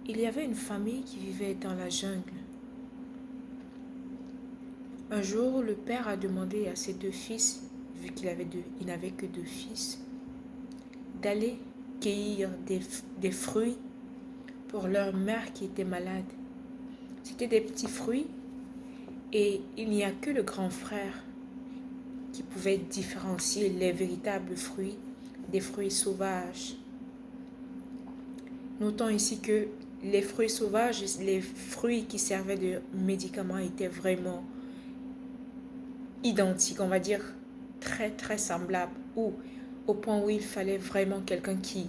Il y avait une famille qui vivait dans la jungle. Un jour, le père a demandé à ses deux fils, vu il n'avait que deux fils, d'aller cueillir des fruits pour leur mère qui était malade. C'était des petits fruits et il n'y a que le grand frère qui pouvait différencier les véritables fruits des fruits sauvages. Notons ici que les fruits sauvages, les fruits qui servaient de médicaments étaient vraiment identiques, on va dire très très semblables, ou au point où il fallait vraiment quelqu'un qui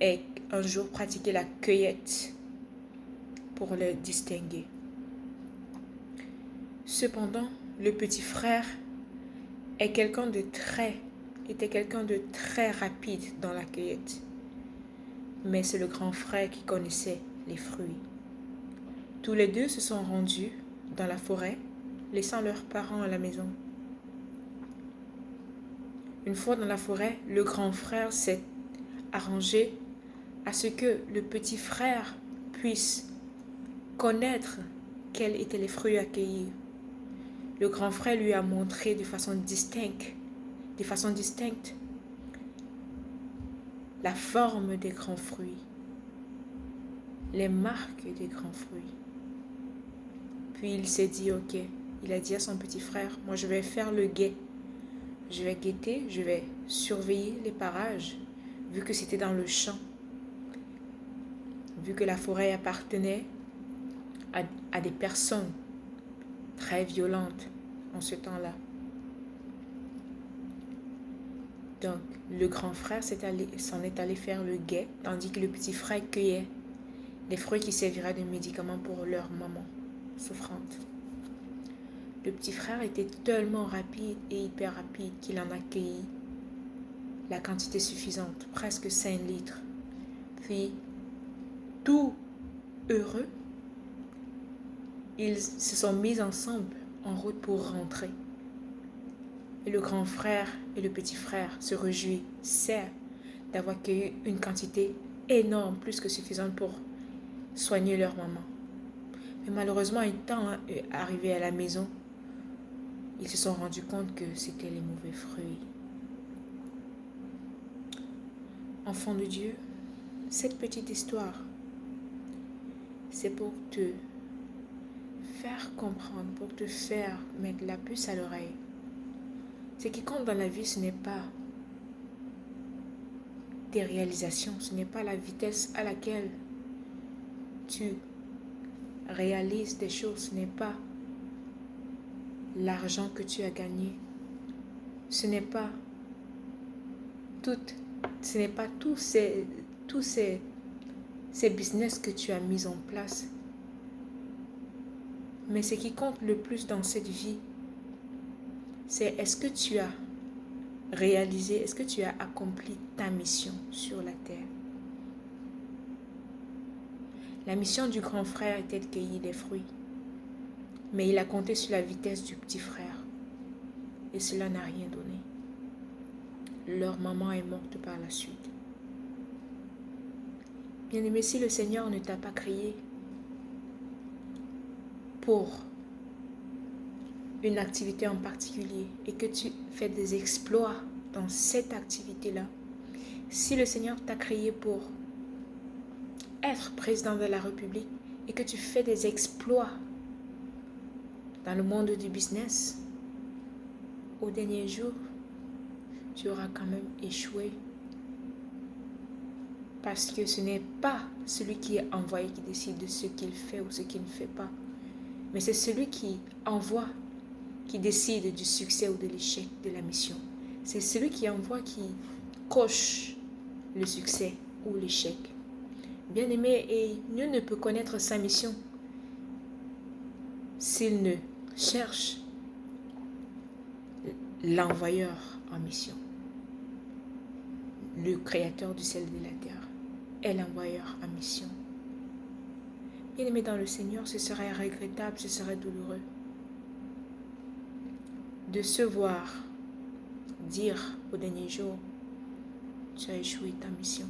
ait un jour pratiqué la cueillette pour les distinguer. Cependant, le petit frère était quelqu'un de très rapide dans la cueillette. Mais c'est le grand frère qui connaissait les fruits. Tous les deux se sont rendus dans la forêt, laissant leurs parents à la maison. Une fois dans la forêt, le grand frère s'est arrangé à ce que le petit frère puisse connaître quels étaient les fruits à cueillir. Le grand frère lui a montré de façon distincte la forme des grands fruits, les marques des grands fruits. Puis il s'est dit, ok, il a dit à son petit frère, moi je vais faire le guet. Je vais guetter, je vais surveiller les parages, vu que c'était dans le champ, vu que la forêt appartenait à des personnes très violentes en ce temps-là. Donc, le grand frère s'en est allé faire le guet, tandis que le petit frère cueillait les fruits qui serviraient de médicaments pour leur maman souffrante. Le petit frère était tellement rapide et hyper rapide qu'il en a cueilli la quantité suffisante, presque 5 litres. Puis, tout heureux, ils se sont mis ensemble en route pour rentrer. Et le grand frère et le petit frère se réjouissaient d'avoir cueilli une quantité énorme, plus que suffisante pour soigner leur maman. Mais malheureusement, étant arrivés à la maison, ils se sont rendus compte que c'était les mauvais fruits. Enfant de Dieu, cette petite histoire, c'est pour te faire comprendre, pour te faire mettre la puce à l'oreille. Ce qui compte dans la vie, ce n'est pas tes réalisations, ce n'est pas la vitesse à laquelle tu réalises des choses, ce n'est pas l'argent que tu as gagné, ce n'est pas tous ces business que tu as mis en place. Mais ce qui compte le plus dans cette vie, c'est est-ce que tu as réalisé, est-ce que tu as accompli ta mission sur la terre. La mission du grand frère était de cueillir des fruits. Mais il a compté sur la vitesse du petit frère. Et cela n'a rien donné. Leur maman est morte par la suite. Bien-aimé, si le Seigneur ne t'a pas créé pour une activité en particulier et que tu fais des exploits dans cette activité-là, si le Seigneur t'a créé pour être président de la République et que tu fais des exploits dans le monde du business, au dernier jour, tu auras quand même échoué. Parce que ce n'est pas celui qui est envoyé qui décide de ce qu'il fait ou ce qu'il ne fait pas. Mais c'est celui qui envoie qui décide du succès ou de l'échec de la mission. C'est celui qui envoie qui coche le succès ou l'échec. Bien-aimé, et nul ne peut connaître sa mission s'il ne cherche l'envoyeur en mission. Le créateur du ciel et de la terre est l'envoyeur en mission. Bien-aimé dans le Seigneur, ce serait regrettable, ce serait douloureux de se voir dire au dernier jour, tu as échoué ta mission.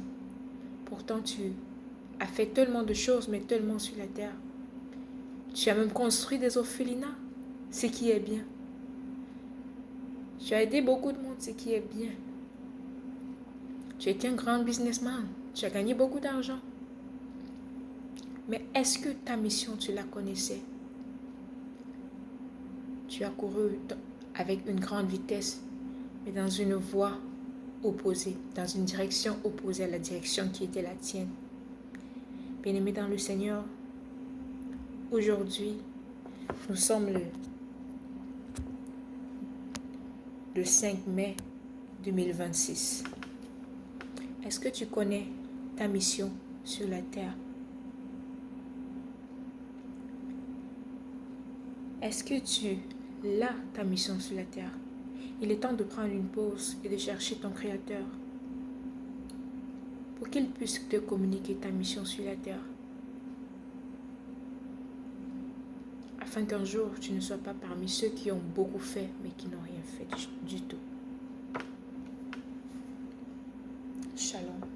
Pourtant, tu as fait tellement de choses, mais tellement sur la terre. Tu as même construit des orphelinats, ce qui est bien. Tu as aidé beaucoup de monde, ce qui est bien. Tu as été un grand businessman. Tu as gagné beaucoup d'argent. Mais est-ce que ta mission, tu la connaissais? Tu as couru avec une grande vitesse, mais dans une voie opposée, dans une direction opposée à la direction qui était la tienne. Bien-aimé dans le Seigneur, aujourd'hui, nous sommes le 5 mai 2026. Est-ce que tu connais ta mission sur la terre? Est-ce que tu as ta mission sur la terre? Il est temps de prendre une pause et de chercher ton Créateur pour qu'il puisse te communiquer ta mission sur la terre. Afin qu'un jour, tu ne sois pas parmi ceux qui ont beaucoup fait, mais qui n'ont rien fait du tout. Shalom.